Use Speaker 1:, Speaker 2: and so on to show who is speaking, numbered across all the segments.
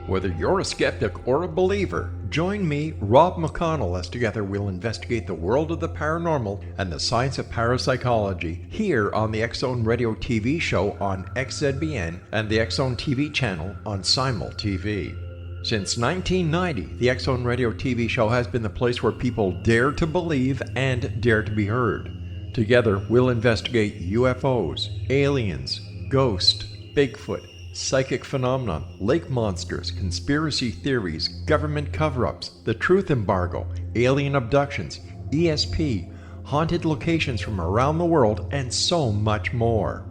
Speaker 1: Whether you're a skeptic or a believer, join me, Rob McConnell, as together we'll investigate the world of the paranormal and the science of parapsychology here on the X-Zone Radio TV show on XZBN and the X-Zone TV channel on Simul TV. Since 1990, the X-Zone Radio TV show has been the place where people dare to believe and dare to be heard. Together, we'll investigate UFOs, aliens, ghosts, Bigfoot, psychic phenomenon, lake monsters, conspiracy theories, government cover-ups, the truth embargo, alien abductions, ESP, haunted locations from around the world, and so much more.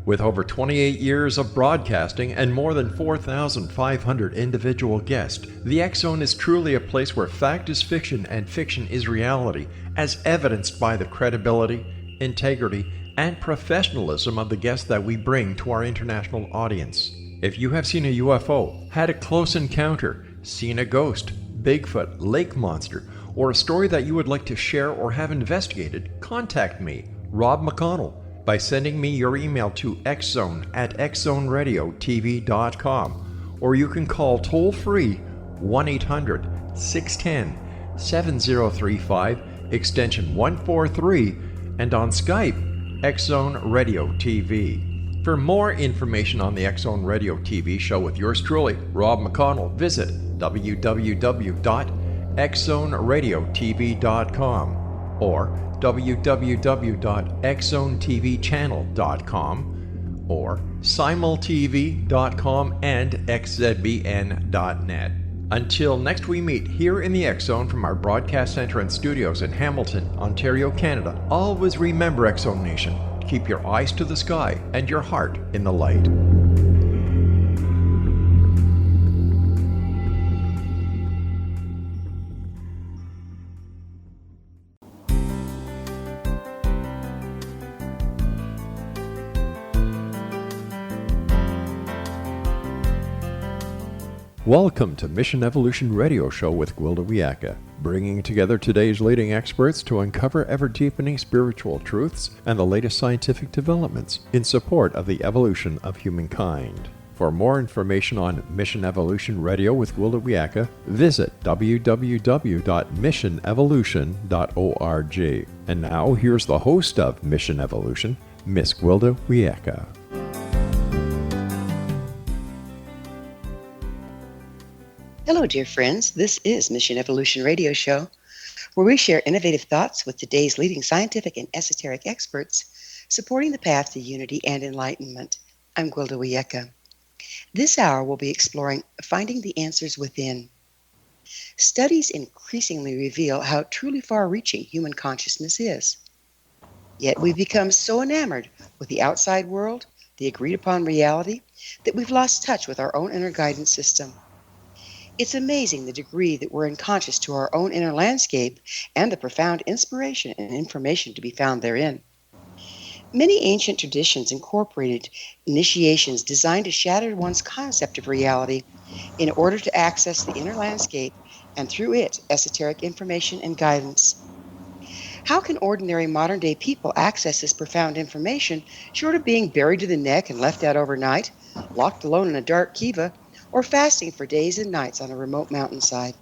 Speaker 1: With over 28 years of broadcasting and more than 4,500 individual guests, the X-Zone is truly a place where fact is fiction and fiction is reality, as evidenced by the credibility, integrity, and professionalism of the guests that we bring to our international audience. If you have seen a UFO, had a close encounter, seen a ghost, Bigfoot, lake monster, or a story that you would like to share or have investigated, contact me, Rob McConnell, by sending me your email to xzone@xzoneradiotv.com, or you can call toll-free 1-800-610-7035, extension 143, and on Skype, X-Zone Radio TV. For more information on the X-Zone Radio TV show with yours truly, Rob McConnell, visit www.xzoneradiotv.com or www.xzonetvchannel.com or simultv.com and xzbn.net. Until next we meet here in the X-Zone from our broadcast center and studios in Hamilton, Ontario, Canada, always remember, X-Zone Nation, keep your eyes to the sky and your heart in the light. Welcome to Mission Evolution Radio Show with Gwilda Wiyaka, bringing together today's leading experts to uncover ever-deepening spiritual truths and the latest scientific developments in support of the evolution of humankind. For more information on Mission Evolution Radio with Gwilda Wiyaka, visit www.missionevolution.org. And now, here's the host of Mission Evolution, Miss Gwilda Wiyaka.
Speaker 2: Hello, dear friends. This is Mission Evolution Radio Show, where we share innovative thoughts with today's leading scientific and esoteric experts, supporting the path to unity and enlightenment. I'm Gwilda Wiyaka. This hour we'll be exploring finding the answers within. Studies increasingly reveal how truly far-reaching human consciousness is. Yet we've become so enamored with the outside world, the agreed-upon reality, that we've lost touch with our own inner guidance system. It's amazing the degree that we're unconscious to our own inner landscape and the profound inspiration and information to be found therein. Many ancient traditions incorporated initiations designed to shatter one's concept of reality in order to access the inner landscape and through it, esoteric information and guidance. How can ordinary modern-day people access this profound information short of being buried to the neck and left out overnight, locked alone in a dark kiva, or fasting for days and nights on a remote mountainside?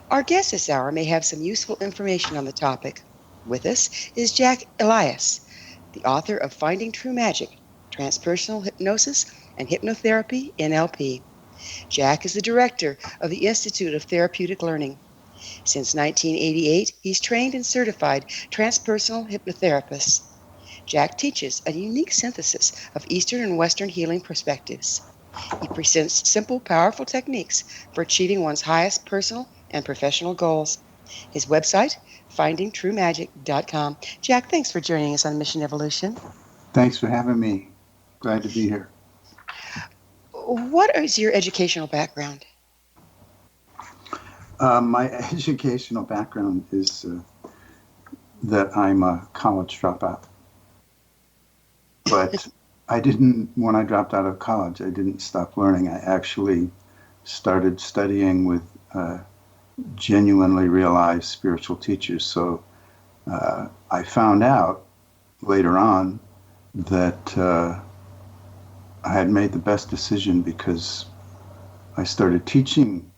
Speaker 2: Our guest this hour may have some useful information on the topic. With us is Jack Elias, the author of Finding True Magic, Transpersonal Hypnosis and Hypnotherapy, NLP. Jack is the director of the Institute of Therapeutic Learning. Since 1988, he's trained and certified transpersonal hypnotherapists. Jack teaches a unique synthesis of Eastern and Western healing perspectives. He presents simple, powerful techniques for achieving one's highest personal and professional goals. His website, findingtruemagic.com. Jack, thanks for joining us on Mission Evolution.
Speaker 3: Thanks for having me. Glad to be here.
Speaker 2: What is your educational background?
Speaker 3: My educational background is that I'm a college dropout. But when I dropped out of college, I didn't stop learning. I actually started studying with genuinely realized spiritual teachers. So I found out later on that I had made the best decision because I started teaching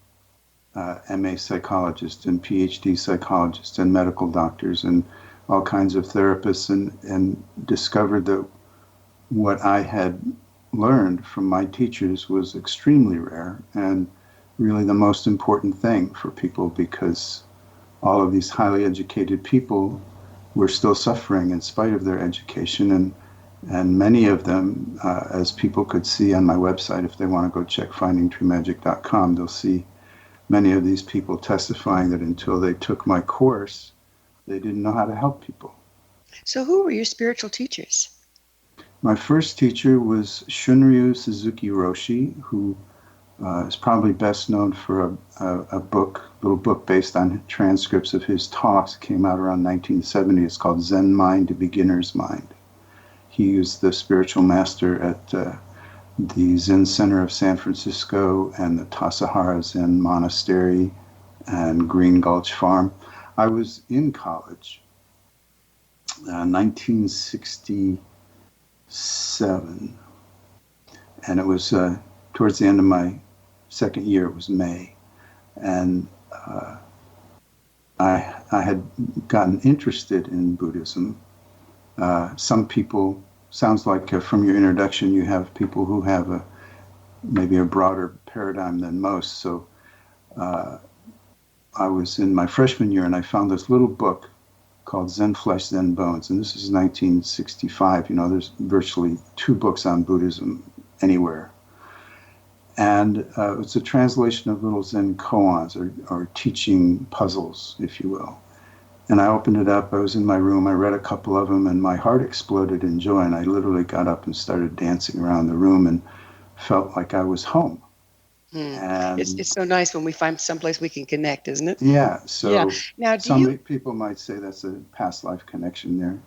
Speaker 3: MA psychologists and PhD psychologists and medical doctors and all kinds of therapists, and discovered that what I had learned from my teachers was extremely rare and really the most important thing for people, because all of these highly educated people were still suffering in spite of their education, and many of them, as people could see on my website, if they want to go check findingtruemagic.com, they'll see many of these people testifying that until they took my course, they didn't know how to help people.
Speaker 2: So who were your spiritual teachers?
Speaker 3: My first teacher was Shunryu Suzuki Roshi, who is probably best known for a little book based on transcripts of his talks. It came out around 1970. It's called Zen Mind, a Beginner's Mind. He was the spiritual master at the Zen Center of San Francisco and the Tassajara Zen Monastery and Green Gulch Farm. I was in college, 1967, and it was towards the end of my second year. It was May, and I had gotten interested in Buddhism. Some people, sounds like from your introduction, you have people who have maybe a broader paradigm than most. So I was in my freshman year, and I found this little book called Zen Flesh, Zen Bones, and this is 1965. There's virtually 2 books on Buddhism anywhere. And it's a translation of little Zen koans, or teaching puzzles, if you will. And I opened it up. I was in my room. I read a couple of them, and my heart exploded in joy. And I literally got up and started dancing around the room and felt like I was home. And
Speaker 2: it's so nice when we find someplace we can connect, isn't it?
Speaker 3: Yeah. So
Speaker 2: yeah. Now,
Speaker 3: some people might say that's a past life connection there.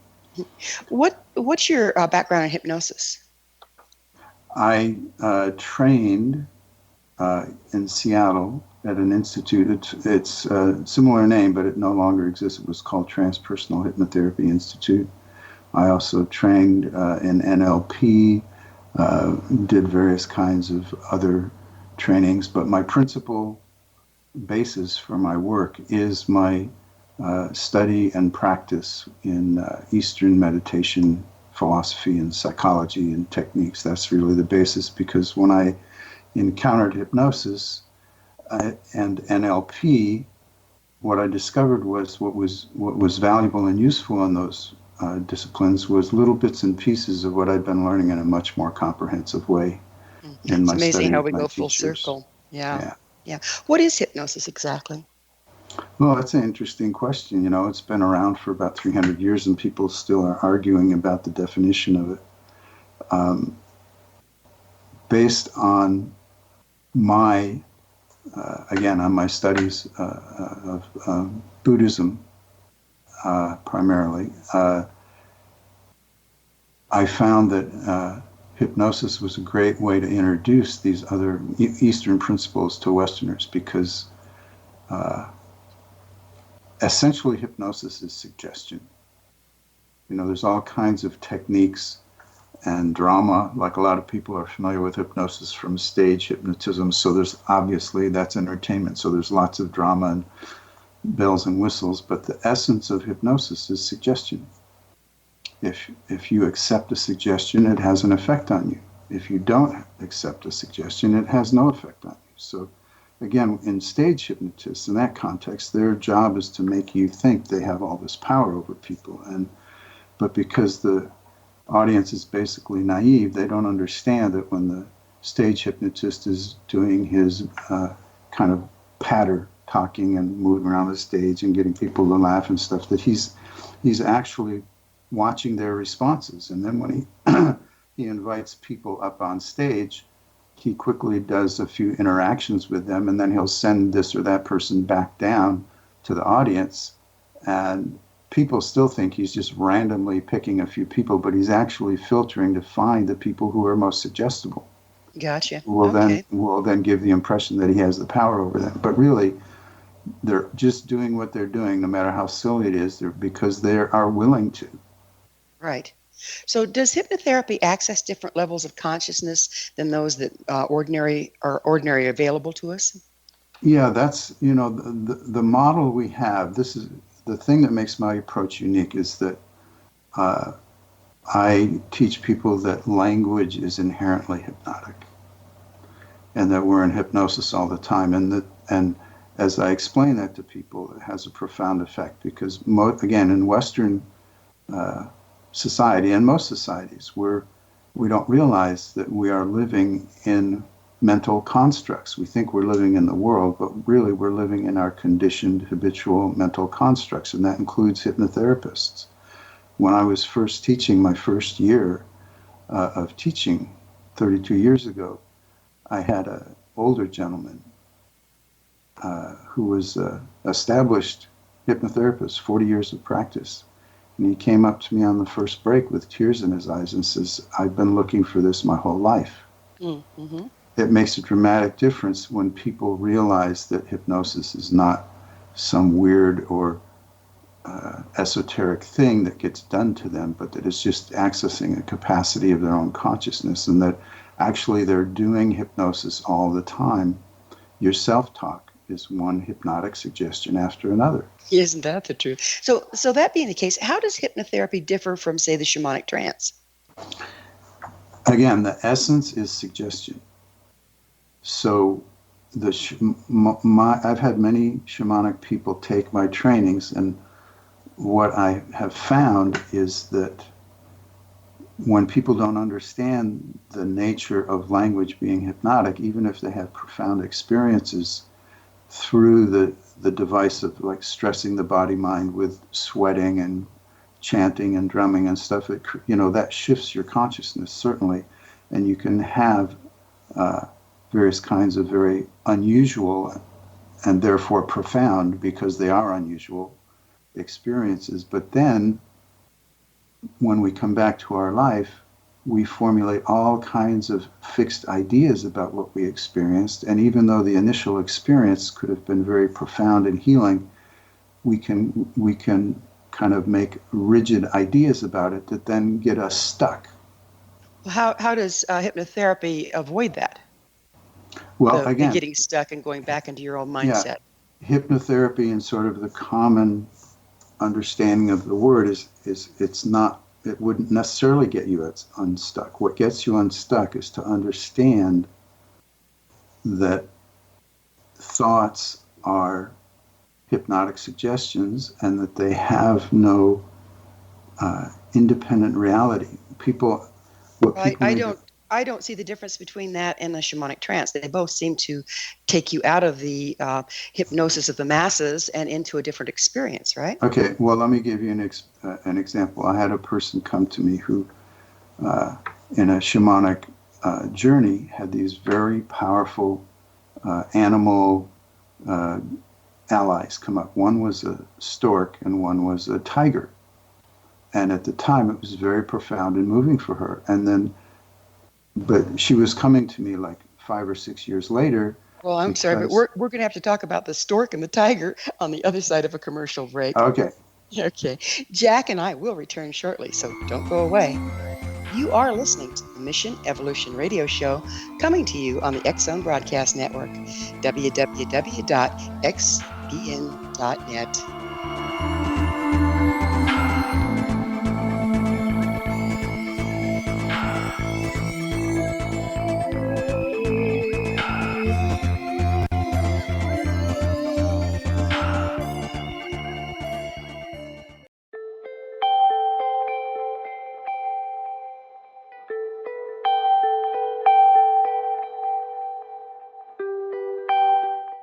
Speaker 2: What's your background in hypnosis?
Speaker 3: I trained in Seattle at an institute. It's a similar name, but it no longer exists. It was called Transpersonal Hypnotherapy Institute. I also trained in NLP, did various kinds of other trainings, but my principal basis for my work is my study and practice in Eastern meditation, philosophy, and psychology and techniques. That's really the basis, because when I encountered hypnosis and NLP, what I discovered was what was valuable and useful in those disciplines was little bits and pieces of what I'd been learning in a much more comprehensive way.
Speaker 2: It's amazing how we go full circle. Yeah. What is hypnosis exactly?
Speaker 3: Well, that's an interesting question. It's been around for about 300 years, and people still are arguing about the definition of it. Based on my studies of Buddhism primarily, I found that hypnosis was a great way to introduce these other Eastern principles to Westerners, because essentially hypnosis is suggestion. There's all kinds of techniques and drama. Like, a lot of people are familiar with hypnosis from stage hypnotism, so that's entertainment, so there's lots of drama and bells and whistles, but the essence of hypnosis is suggestion. If you accept a suggestion, it has an effect on you. If you don't accept a suggestion, it has no effect on you. So again, in stage hypnotists, in that context, their job is to make you think they have all this power over people. But because the audience is basically naive, they don't understand that when the stage hypnotist is doing his kind of patter talking and moving around the stage and getting people to laugh and stuff, that he's actually watching their responses. And then when he invites people up on stage, he quickly does a few interactions with them, and then he'll send this or that person back down to the audience. And people still think he's just randomly picking a few people, but he's actually filtering to find the people who are most suggestible.
Speaker 2: Gotcha.
Speaker 3: Will then give the impression that he has the power over them. But really, they're just doing what they're doing, no matter how silly it is, because they are willing to.
Speaker 2: Right. So does hypnotherapy access different levels of consciousness than those that ordinary available to us?
Speaker 3: Yeah, that's, the model we have. This is the thing that makes my approach unique is that uh, I teach people that language is inherently hypnotic and that we're in hypnosis all the time. And as I explain that to people, it has a profound effect because, again, in Western society and most societies, we don't realize that we are living in mental constructs. We think we're living in the world, but really we're living in our conditioned habitual mental constructs, and that includes hypnotherapists. When I was first teaching, my first year of teaching 32 years ago, I had an older gentleman who was an established hypnotherapist, 40 years of practice. And he came up to me on the first break with tears in his eyes and says, "I've been looking for this my whole life."
Speaker 2: Mm-hmm.
Speaker 3: It makes a dramatic difference when people realize that hypnosis is not some weird or esoteric thing that gets done to them, but that it's just accessing a capacity of their own consciousness, and that actually they're doing hypnosis all the time. Your self-talk is one hypnotic suggestion after another.
Speaker 2: Isn't that the truth? So that being the case, how does hypnotherapy differ from, say, the shamanic trance?
Speaker 3: Again, the essence is suggestion. So I've had many shamanic people take my trainings, and what I have found is that when people don't understand the nature of language being hypnotic, even if they have profound experiences through the device of like stressing the body mind with sweating and chanting and drumming and stuff, that shifts your consciousness certainly, and you can have various kinds of very unusual and therefore profound, because they are unusual, experiences. But then when we come back to our life, we formulate all kinds of fixed ideas about what we experienced. And even though the initial experience could have been very profound and healing, we can kind of make rigid ideas about it that then get us stuck.
Speaker 2: Well, how does hypnotherapy avoid that?
Speaker 3: Well,
Speaker 2: the
Speaker 3: again,
Speaker 2: getting stuck and going back into your old
Speaker 3: yeah,
Speaker 2: mindset.
Speaker 3: hypnotherapy and sort of the common understanding of the word is it's not, it wouldn't necessarily get you unstuck. What gets you unstuck is to understand that thoughts are hypnotic suggestions and that they have no independent reality.
Speaker 2: I don't see the difference between that and the shamanic trance. They both seem to take you out of the hypnosis of the masses and into a different experience, right?
Speaker 3: Okay, well, let me give you an example. I had a person come to me who, in a shamanic journey, had these very powerful animal allies come up. One was a stork and one was a tiger. And at the time, it was very profound and moving for her. But she was coming to me like 5 or 6 years later.
Speaker 2: Well, I'm sorry, but we're going to have to talk about the stork and the tiger on the other side of a commercial break.
Speaker 3: Okay.
Speaker 2: Okay. Jack and I will return shortly, so don't go away. You are listening to the Mission Evolution Radio Show, coming to you on the X-Zone Broadcast Network, www.xbn.net.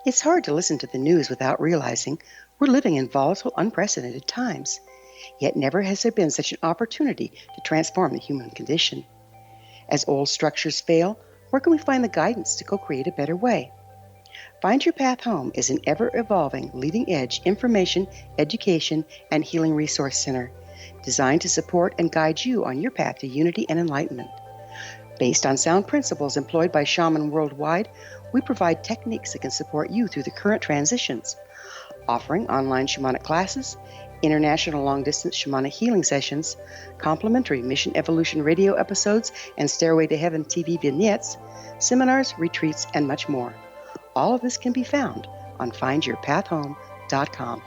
Speaker 2: It's hard to listen to the news without realizing we're living in volatile, unprecedented times. Yet never has there been such an opportunity to transform the human condition. As old structures fail, where can we find the guidance to co-create a better way? Find Your Path Home is an ever-evolving, leading-edge information, education, and healing resource center designed to support and guide you on your path to unity and enlightenment. Based on sound principles employed by shamans worldwide, we provide techniques that can support you through the current transitions, offering online shamanic classes, international long-distance shamanic healing sessions, complimentary Mission Evolution radio episodes and Stairway to Heaven TV vignettes, seminars, retreats, and much more. All of this can be found on findyourpathhome.com.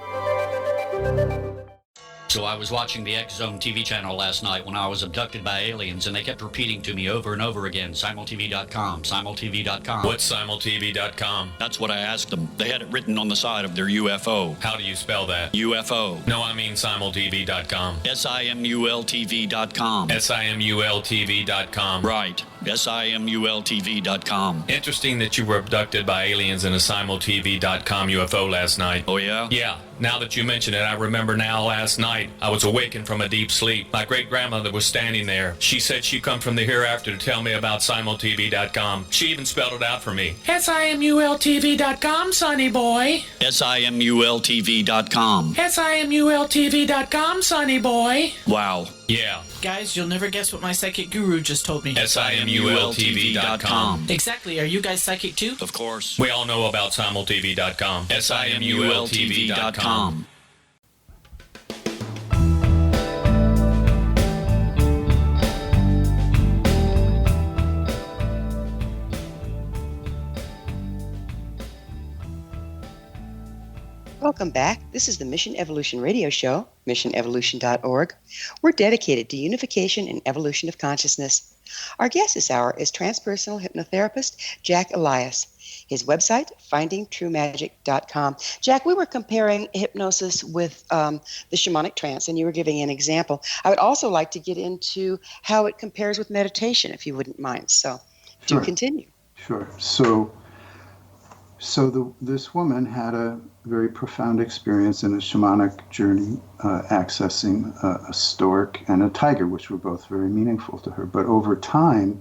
Speaker 4: So I was watching the X Zone TV channel last night when I was abducted by aliens, and they kept repeating to me over and over again, simultv.com, simultv.com.
Speaker 5: What's simultv.com?
Speaker 4: That's what I asked them. They had it written on the side of their UFO.
Speaker 5: How do you spell that?
Speaker 4: UFO.
Speaker 5: No, I mean simultv.com.
Speaker 4: simultv.com.
Speaker 5: simultv.com.
Speaker 4: Right. simultv.com.
Speaker 5: Interesting that you were abducted by aliens in a simultv.com UFO last night.
Speaker 4: Oh, yeah?
Speaker 5: Yeah. Now that you mention it, I remember now last night I was awakened from a deep sleep. My great-grandmother was standing there. She said she'd come from the hereafter to tell me about simultv.com. She even spelled it out for me. simultv.com, sonny boy.
Speaker 4: simultv.com.
Speaker 5: simultv.com, sonny boy.
Speaker 4: Wow.
Speaker 5: Yeah.
Speaker 6: Guys, you'll never guess what my psychic guru just told me.
Speaker 5: simultv.com.
Speaker 6: Exactly. Are you guys psychic too?
Speaker 4: Of course.
Speaker 5: We all know about simultv.com. simultv.com.
Speaker 2: Welcome back. This is the Mission Evolution Radio Show, missionevolution.org. We're dedicated to unification and evolution of consciousness. Our guest this hour is transpersonal hypnotherapist Jack Elias. His website, findingtruemagic.com. Jack, we were comparing hypnosis with the shamanic trance, and you were giving an example. I would also like to get into how it compares with meditation, if you wouldn't mind. So do continue.
Speaker 3: Sure. This woman had a very profound experience in a shamanic journey, accessing a stork and a tiger, which were both very meaningful to her. But over time,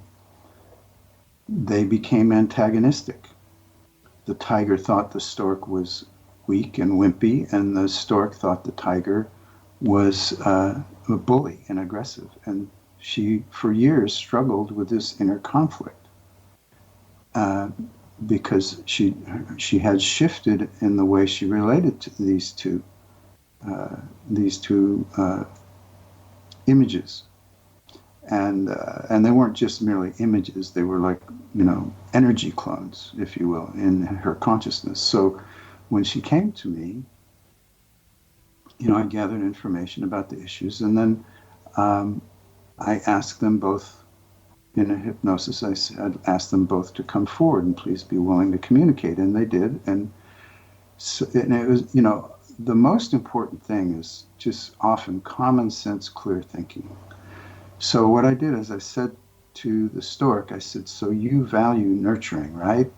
Speaker 3: they became antagonistic. The tiger thought the stork was weak and wimpy, and the stork thought the tiger was a bully and aggressive. And she, for years, struggled with this inner conflict. Because she had shifted in the way she related to these two images, and they weren't just merely images; they were like energy clones, if you will, in her consciousness. So when she came to me, I gathered information about the issues, and then I asked them both. In a hypnosis, I asked them both to come forward and please be willing to communicate, and they did. And it was, the most important thing is just often common sense, clear thinking. So what I did is I said to the stork, I said, so you value nurturing, right?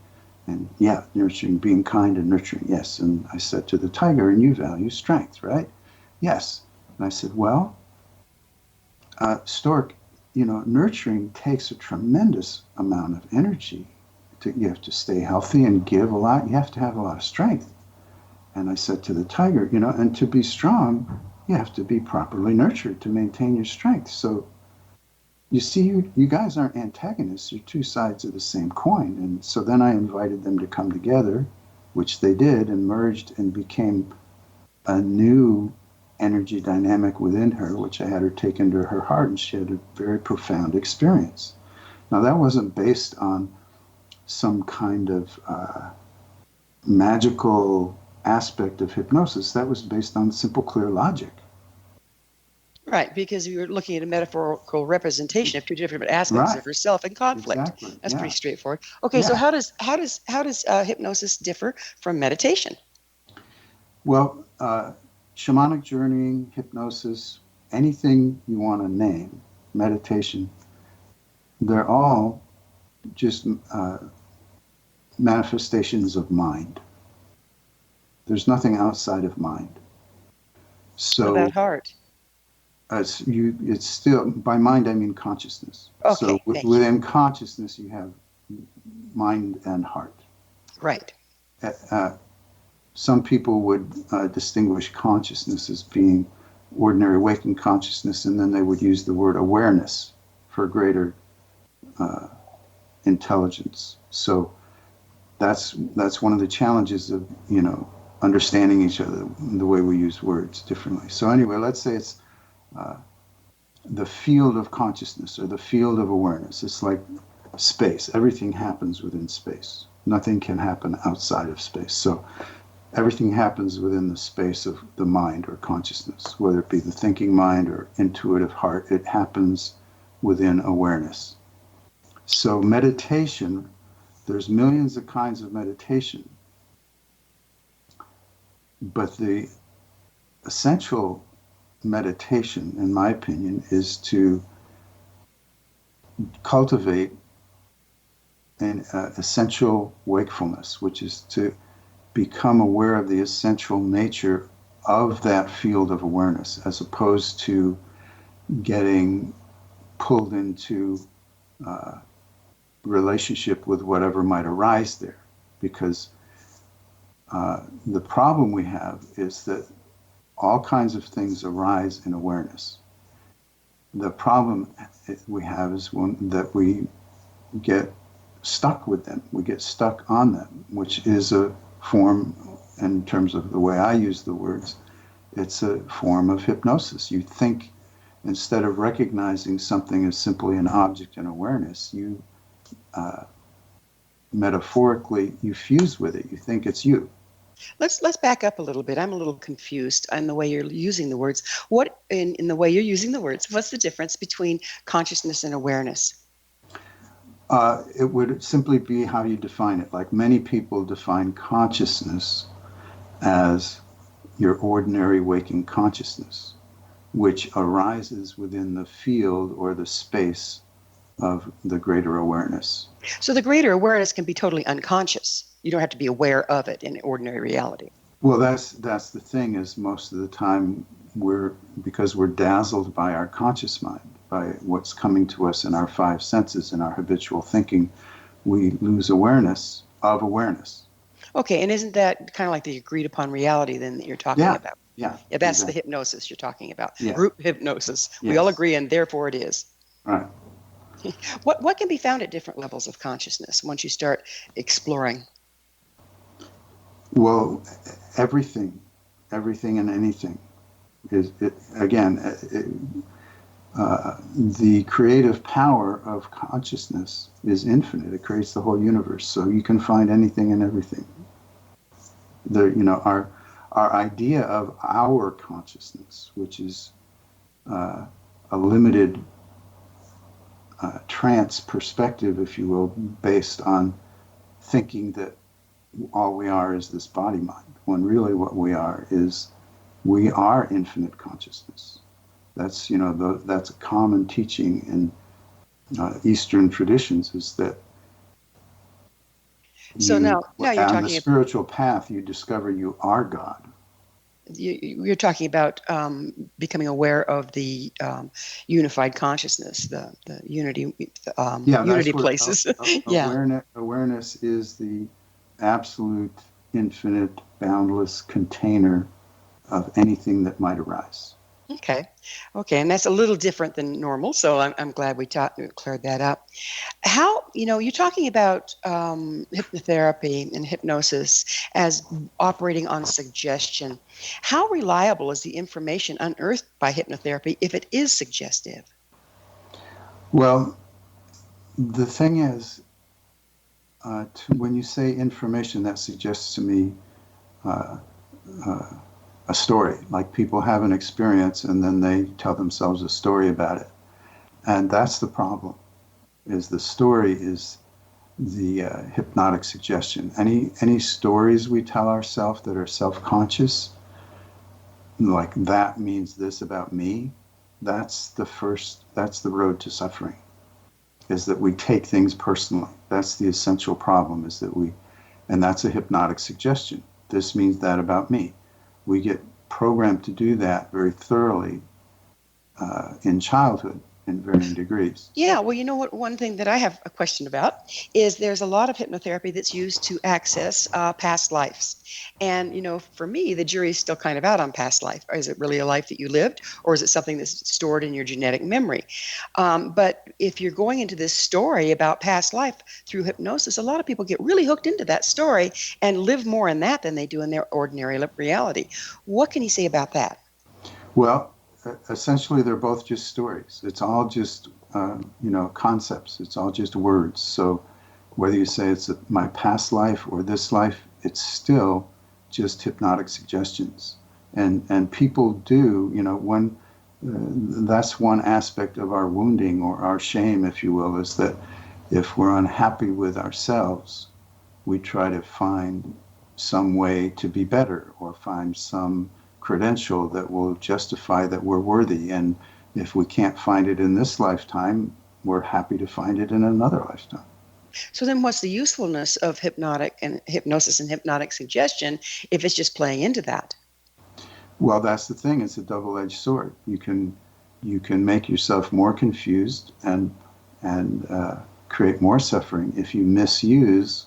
Speaker 3: And yeah, nurturing, being kind and nurturing, yes. And I said to the tiger, and you value strength, right? Yes. And I said, well, stork, nurturing takes a tremendous amount of energy. You have to stay healthy and give a lot. You have to have a lot of strength. And I said to the tiger, and to be strong, you have to be properly nurtured to maintain your strength. So you see, you guys aren't antagonists. You're two sides of the same coin. And so then I invited them to come together, which they did, and merged and became a new energy dynamic within her, which I had her take into her heart, and she had a very profound experience. Now, that wasn't based on some kind of magical aspect of hypnosis. That was based on simple, clear logic.
Speaker 2: Right, because you're looking at a metaphorical representation of two different aspects of herself in conflict.
Speaker 3: Exactly.
Speaker 2: That's pretty straightforward. Okay, so how does hypnosis differ from meditation?
Speaker 3: Well, shamanic journeying, hypnosis, anything you want to name, meditation, they're all just manifestations of mind. There's nothing outside of mind. So
Speaker 2: what about heart?
Speaker 3: It's still, by mind I mean consciousness.
Speaker 2: Okay,
Speaker 3: so within consciousness you have mind and heart.
Speaker 2: Right.
Speaker 3: Some people would distinguish consciousness as being ordinary waking consciousness, and then they would use the word awareness for greater intelligence. So that's one of the challenges of understanding each other, the way we use words differently. So anyway, let's say it's the field of consciousness or the field of awareness. It's like space. Everything happens within space. Nothing can happen outside of space. So everything happens within the space of the mind or consciousness, whether it be the thinking mind or intuitive heart. It happens within awareness. So meditation, there's millions of kinds of meditation, but the essential meditation, in my opinion, is to cultivate an essential wakefulness, which is to become aware of the essential nature of that field of awareness, as opposed to getting pulled into relationship with whatever might arise there. Because the problem we have is that all kinds of things arise in awareness. The problem we have is that we get stuck with them. We get stuck on them, which is a form, in terms of the way I use the words, it's a form of hypnosis. You think, instead of recognizing something as simply an object in awareness, you metaphorically, you fuse with it. You think it's you.
Speaker 2: Let's back up a little bit. I'm a little confused on the way you're using the words. What in the way you're using the words? What's the difference between consciousness and awareness?
Speaker 3: It would simply be how you define it. Like many people define consciousness as your ordinary waking consciousness, which arises within the field or the space of the greater awareness.
Speaker 2: So the greater awareness can be totally unconscious. You don't have to be aware of it in ordinary reality.
Speaker 3: Well, that's the thing, is most of the time because we're dazzled by our conscious mind, by what's coming to us in our five senses, in our habitual thinking, we lose awareness of awareness.
Speaker 2: Okay, and isn't that kind of like the agreed upon reality then that you're talking about?
Speaker 3: Yeah,
Speaker 2: That's
Speaker 3: exactly.
Speaker 2: the hypnosis you're talking about.
Speaker 3: Yeah.
Speaker 2: Group hypnosis.
Speaker 3: Yes.
Speaker 2: We all agree, and therefore it is.
Speaker 3: Right.
Speaker 2: What can be found at different levels of consciousness once you start exploring?
Speaker 3: Well, everything and anything is, the creative power of consciousness is infinite. It creates the whole universe, so you can find anything and everything. Our idea of our consciousness, which is a limited trance perspective, if you will, based on thinking that all we are is this body mind, when really what we are is we are infinite consciousness. That's that's a common teaching in Eastern traditions, is that
Speaker 2: So now you're
Speaker 3: on
Speaker 2: talking
Speaker 3: the spiritual path, you discover you are God.
Speaker 2: You're talking about becoming aware of the unified consciousness, the unity, unity places. Yeah.
Speaker 3: Awareness is the absolute, infinite, boundless container of anything that might arise.
Speaker 2: Okay, and that's a little different than normal, so I'm glad we cleared that up. How, you're talking about hypnotherapy and hypnosis as operating on suggestion. How reliable is the information unearthed by hypnotherapy if it is suggestive?
Speaker 3: Well, the thing is, when you say information, that suggests to me a story, like people have an experience and then they tell themselves a story about it. And that's the problem, is the story is the hypnotic suggestion. Any stories we tell ourselves that are self-conscious, like that means this about me, that's the road to suffering, is that we take things personally. That's the essential problem, is that and that's a hypnotic suggestion. This means that about me. We get programmed to do that very thoroughly in childhood, in varying degrees.
Speaker 2: Yeah, well, you know what? One thing that I have a question about is there's a lot of hypnotherapy that's used to access past lives. And, for me, the jury's still kind of out on past life. Is it really a life that you lived, or is it something that's stored in your genetic memory? But if you're going into this story about past life through hypnosis, a lot of people get really hooked into that story and live more in that than they do in their ordinary reality. What can you say about that?
Speaker 3: Well, essentially, they're both just stories. It's all just, concepts. It's all just words. So whether you say it's my past life or this life, it's still just hypnotic suggestions. And people do, when that's one aspect of our wounding or our shame, if you will, is that if we're unhappy with ourselves, we try to find some way to be better or find some credential that will justify that we're worthy. And if we can't find it in this lifetime, we're happy to find it in another lifetime.
Speaker 2: So then what's the usefulness of hypnosis and hypnotic suggestion if it's just playing into that?
Speaker 3: Well, that's the thing. It's a double-edged sword. You can make yourself more confused and create more suffering if you misuse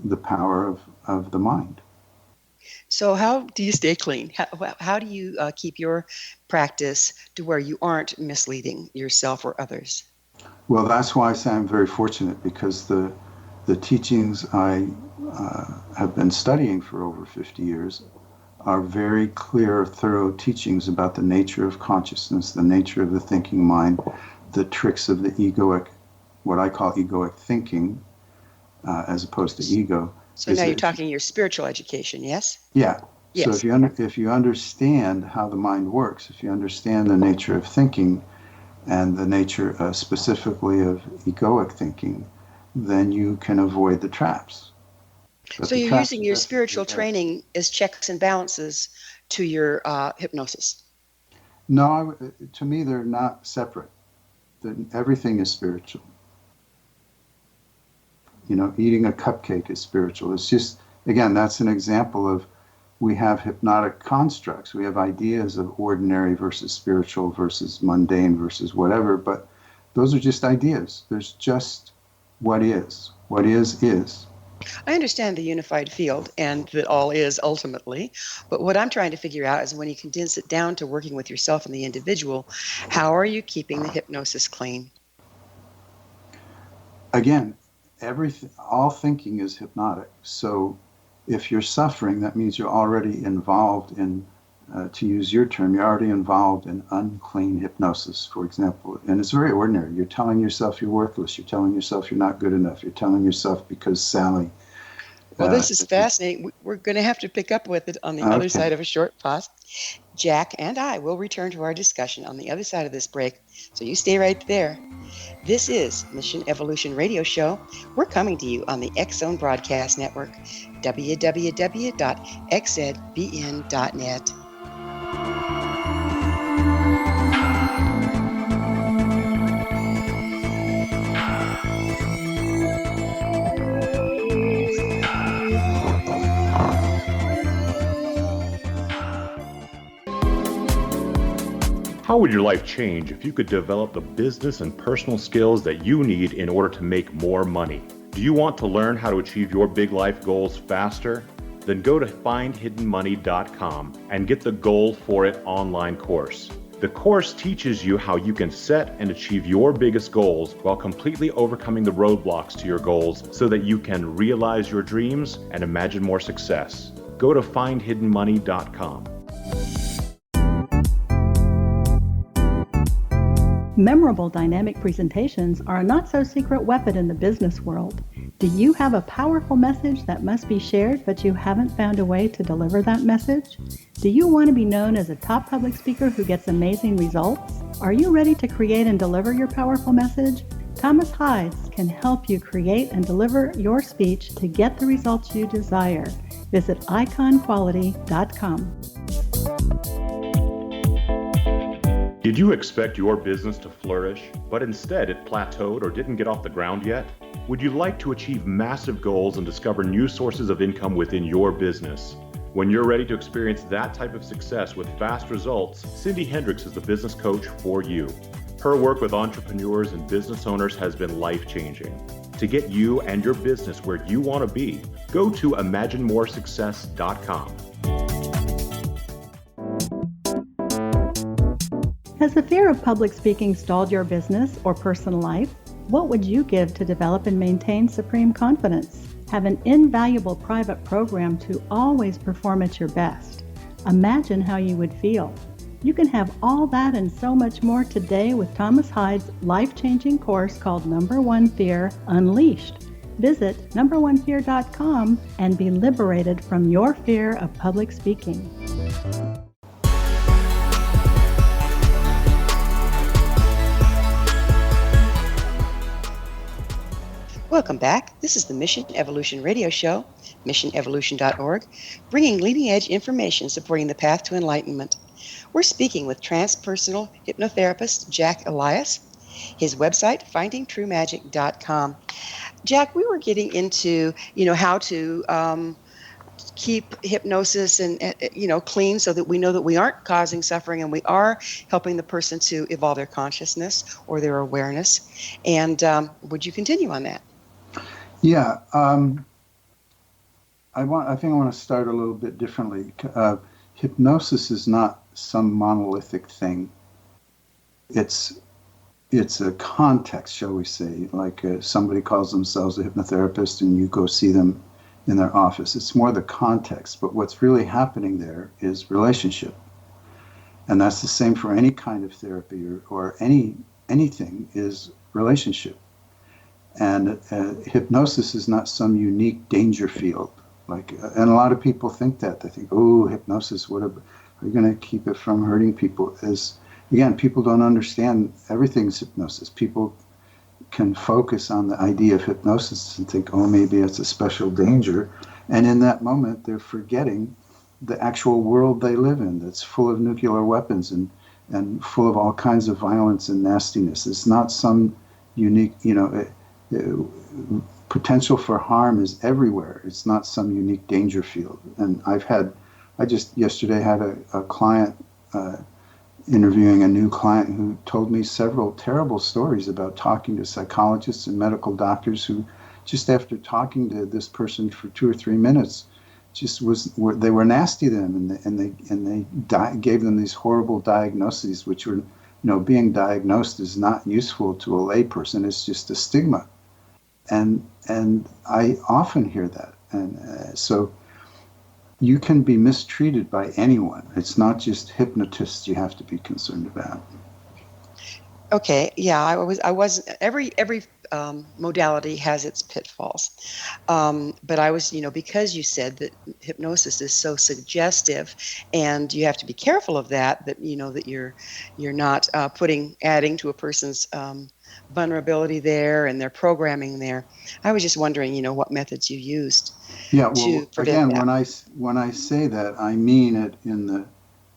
Speaker 3: the power of the mind.
Speaker 2: So how do you stay clean? How do you keep your practice to where you aren't misleading yourself or others?
Speaker 3: Well, that's why I say I'm very fortunate, because the teachings I have been studying for over 50 years are very clear, thorough teachings about the nature of consciousness, the nature of the thinking mind, the tricks of the egoic, what I call egoic thinking, as opposed to ego.
Speaker 2: So now you're talking your spiritual education, yes?
Speaker 3: Yeah.
Speaker 2: Yes.
Speaker 3: So if you understand how the mind works, if you understand the nature of thinking and the nature specifically of egoic thinking, then you can avoid the traps. But
Speaker 2: so you're using your spiritual training as checks and balances to your hypnosis?
Speaker 3: No, to me they're not separate. Everything is spiritual. Eating a cupcake is spiritual. It's just, again, that's an example of, we have hypnotic constructs. We have ideas of ordinary versus spiritual versus mundane versus whatever, but those are just ideas. There's just what is. What is.
Speaker 2: I understand the unified field and that all is ultimately, but what I'm trying to figure out is when you condense it down to working with yourself and the individual, how are you keeping the hypnosis clean?
Speaker 3: Again, all thinking is hypnotic. So if you're suffering, that means you're already involved in, to use your term, you're already involved in unclean hypnosis, for example. And it's very ordinary. You're telling yourself you're worthless. You're telling yourself you're not good enough. You're telling yourself because Sally.
Speaker 2: Well, this is fascinating. We're going to have to pick up with it on the other side of a short pause. Jack and I will return to our discussion on the other side of this break, so you stay right there. This is Mission Evolution Radio Show. We're coming to you on the X-Zone Broadcast Network, www.xzbn.net.
Speaker 7: How would your life change if you could develop the business and personal skills that you need in order to make more money? Do you want to learn how to achieve your big life goals faster? Then go to findhiddenmoney.com and get the Goal for It online course. The course teaches you how you can set and achieve your biggest goals while completely overcoming the roadblocks to your goals so that you can realize your dreams and imagine more success. Go to findhiddenmoney.com.
Speaker 8: Memorable dynamic presentations are a not-so-secret weapon in the business world. Do you have a powerful message that must be shared, but you haven't found a way to deliver that message? Do you want to be known as a top public speaker who gets amazing results? Are you ready to create and deliver your powerful message? Thomas Hides can help you create and deliver your speech to get the results you desire. Visit iconquality.com.
Speaker 7: Did you expect your business to flourish, but instead it plateaued or didn't get off the ground yet? Would you like to achieve massive goals and discover new sources of income within your business? When you're ready to experience that type of success with fast results, Cindy Hendricks is the business coach for you. Her work with entrepreneurs and business owners has been life-changing. To get you and your business where you want to be, go to imaginemoresuccess.com.
Speaker 8: Has the fear of public speaking stalled your business or personal life? What would you give to develop and maintain supreme confidence? Have an invaluable private program to always perform at your best. Imagine how you would feel. You can have all that and so much more today with Thomas Hyde's life-changing course called Number One Fear Unleashed. Visit numberonefear.com and be liberated from your fear of public speaking.
Speaker 2: Welcome back. This is the Mission Evolution Radio Show, missionevolution.org, bringing leading-edge information supporting the path to enlightenment. We're speaking with transpersonal hypnotherapist Jack Elias. His website, findingtruemagic.com. Jack, we were getting into, how to keep hypnosis and, clean so that we know that we aren't causing suffering and we are helping the person to evolve their consciousness or their awareness. And would you continue on that?
Speaker 3: Yeah, I think I want to start a little bit differently. Hypnosis is not some monolithic thing. It's a context, shall we say, like somebody calls themselves a hypnotherapist and you go see them in their office. It's more the context, but what's really happening there is relationship. And that's the same for any kind of therapy or anything is relationship. And hypnosis is not some unique danger field. And a lot of people think that. They think, oh, hypnosis, are you going to keep it from hurting people? Again, people don't understand everything's hypnosis. People can focus on the idea of hypnosis and think, oh, maybe it's a special danger. And in that moment, they're forgetting the actual world they live in that's full of nuclear weapons and full of all kinds of violence and nastiness. It's not some unique, potential for harm is everywhere. It's not some unique danger field. And I just yesterday had a client interviewing a new client who told me several terrible stories about talking to psychologists and medical doctors who, just after talking to this person for 2 or 3 minutes, they were nasty to them, and they gave them these horrible diagnoses, which were, being diagnosed is not useful to a layperson. It's just a stigma, and I often hear that, and so. You can be mistreated by anyone. It's not just hypnotists you have to be concerned about.
Speaker 2: Okay, yeah, I was every modality has its pitfalls, but I was, because you said that hypnosis is so suggestive, and you have to be careful of that. That that you're not adding to a person's vulnerability there and their programming there. I was just wondering, what methods you used.
Speaker 3: Yeah, well,
Speaker 2: to prevent
Speaker 3: again,
Speaker 2: that.
Speaker 3: when I say that, I mean it in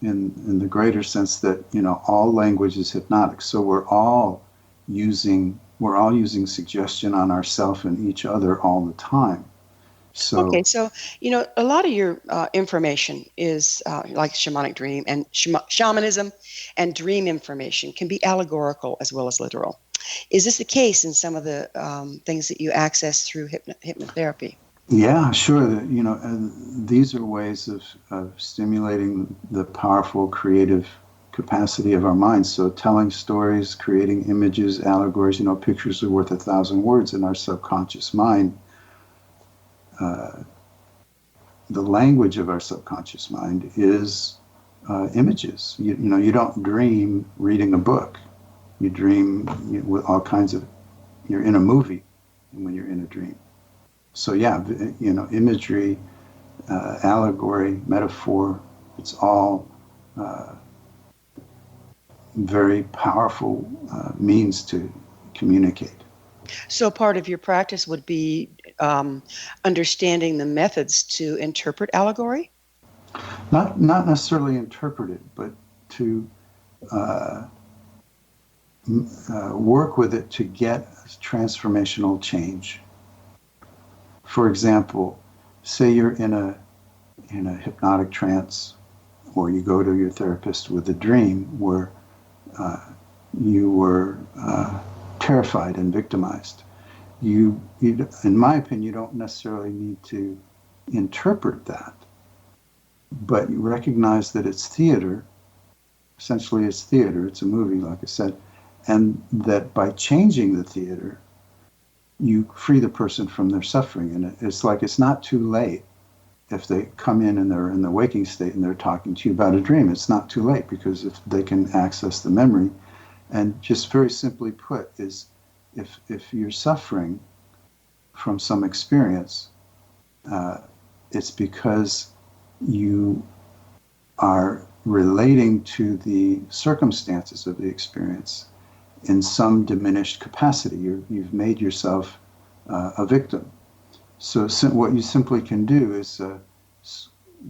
Speaker 3: the greater sense that all language is hypnotic. So we're all using suggestion on ourselves and each other all the time. So
Speaker 2: Okay, so a lot of your information is like shamanic dream and shamanism, and dream information can be allegorical as well as literal. Is this the case in some of the things that you access through hypnotherapy?
Speaker 3: yeah, sure. These are ways of stimulating the powerful creative capacity of our minds. So telling stories, creating images, allegories, pictures are worth 1,000 words in our subconscious mind. The language of our subconscious mind is images. You don't dream reading a book. You dream with all kinds of, you're in a movie when you're in a dream. So yeah, imagery, allegory, metaphor, it's all very powerful means to communicate.
Speaker 2: So part of your practice would be understanding the methods to interpret allegory?
Speaker 3: Not necessarily interpret it, but to work with it to get transformational change. For example, say you're in a hypnotic trance, or you go to your therapist with a dream where you were terrified and victimized. You, in my opinion, you don't necessarily need to interpret that, but you recognize that it's theater. Essentially, it's theater. It's a movie, like I said, and that by changing the theater, you free the person from their suffering. And it's like it's not too late if they come in and they're in the waking state and they're talking to you about a dream. It's not too late, because if they can access the memory. And just very simply put is, if you're suffering from some experience, it's because you are relating to the circumstances of the experience in some diminished capacity. You've made yourself a victim. So what you simply can do is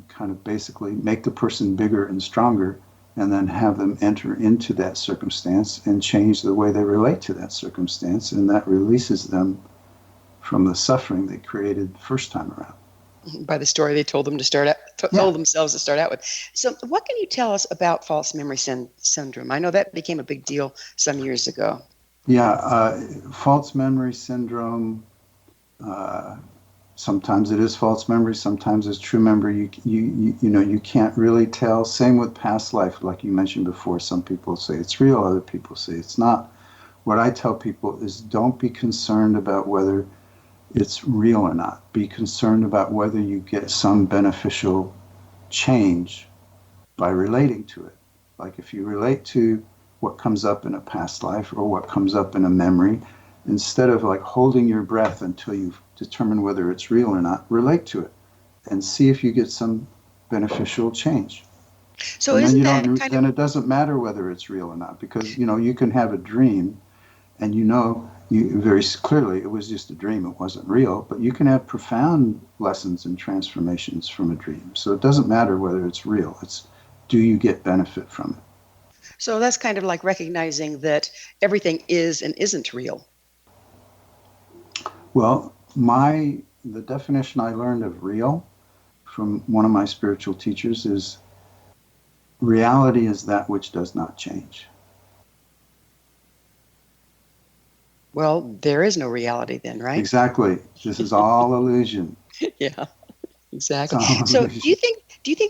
Speaker 3: kind of basically make the person bigger and stronger, and then have them enter into that circumstance and change the way they relate to that circumstance, and that releases them from the suffering they created the first time around.
Speaker 2: By the story they told them to start out, told themselves to start out with. So what can you tell us about false memory syndrome? I know that became a big deal some years ago.
Speaker 3: Yeah, false memory syndrome, sometimes it is false memory, sometimes it's true memory. You can't really tell. Same with past life, like you mentioned before. Some people say it's real, other people say it's not. What I tell people is, don't be concerned about whether it's real or not. Be concerned about whether you get some beneficial change by relating to it. Like if you relate to what comes up in a past life or what comes up in a memory, instead of like holding your breath until you've determined whether it's real or not, relate to it and see if you get some beneficial change.
Speaker 2: So
Speaker 3: and
Speaker 2: isn't
Speaker 3: then it doesn't matter whether it's real or not, because you can have a dream and you very clearly it was just a dream, it wasn't real, but you can have profound lessons and transformations from a dream. So it doesn't matter whether it's real, it's do you get benefit from it.
Speaker 2: So that's kind of like recognizing that everything is and isn't real.
Speaker 3: Well, the definition I learned of real from one of my spiritual teachers is, reality is that which does not change.
Speaker 2: Well, there is no reality then, right?
Speaker 3: Exactly. This is all illusion.
Speaker 2: Yeah, exactly. So do you think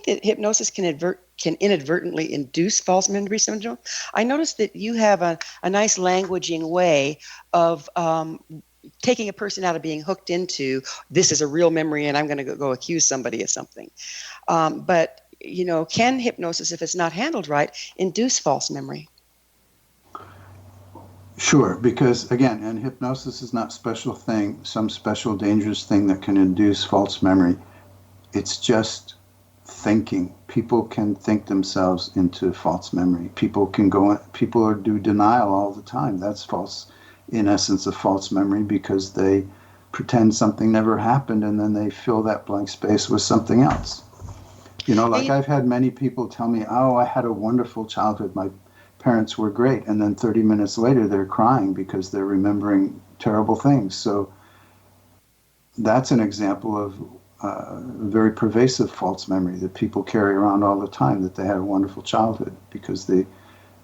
Speaker 2: that hypnosis can inadvertently induce false memory syndrome? I noticed that you have a nice languaging way of taking a person out of being hooked into, this is a real memory and I'm going to go accuse somebody of something. But, can hypnosis, if it's not handled right, induce false memory?
Speaker 3: Sure, because again, and hypnosis is not some special dangerous thing that can induce false memory. It's just thinking. People can think themselves into false memory. People do denial all the time. That's false, in essence, a false memory, because they pretend something never happened and then they fill that blank space with something else. I've had many people tell me, oh, I had a wonderful childhood. My parents were great. And then 30 minutes later, they're crying because they're remembering terrible things. So that's an example of a very pervasive false memory that people carry around all the time, that they had a wonderful childhood, because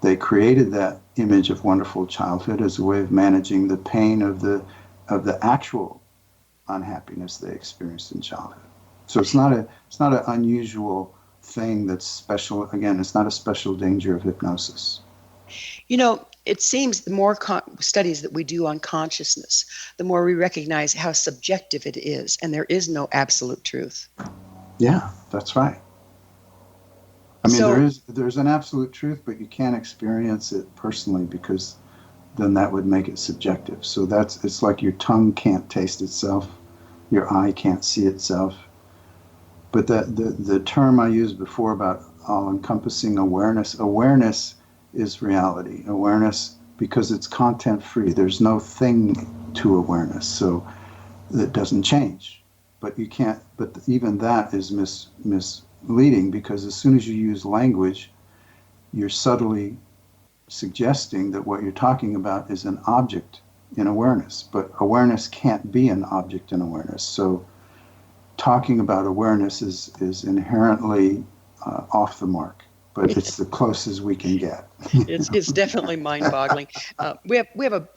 Speaker 3: they created that image of wonderful childhood as a way of managing the pain of the actual unhappiness they experienced in childhood. So it's not an unusual thing that's special. Again, it's not a special danger of hypnosis.
Speaker 2: It seems the more studies that we do on consciousness, the more we recognize how subjective it is, and there is no absolute truth.
Speaker 3: Yeah, that's right. I mean, there's an absolute truth, but you can't experience it personally, because then that would make it subjective. So it's like your tongue can't taste itself, your eye can't see itself. But the term I used before about all-encompassing awareness is reality. Awareness, because it's content-free. There's no thing to awareness, so it doesn't change. But you can't. But even that is misleading, because as soon as you use language, you're subtly suggesting that what you're talking about is an object in awareness. But awareness can't be an object in awareness. So talking about awareness is inherently off the mark. but it's the closest we can get.
Speaker 2: It's definitely mind-boggling. We have a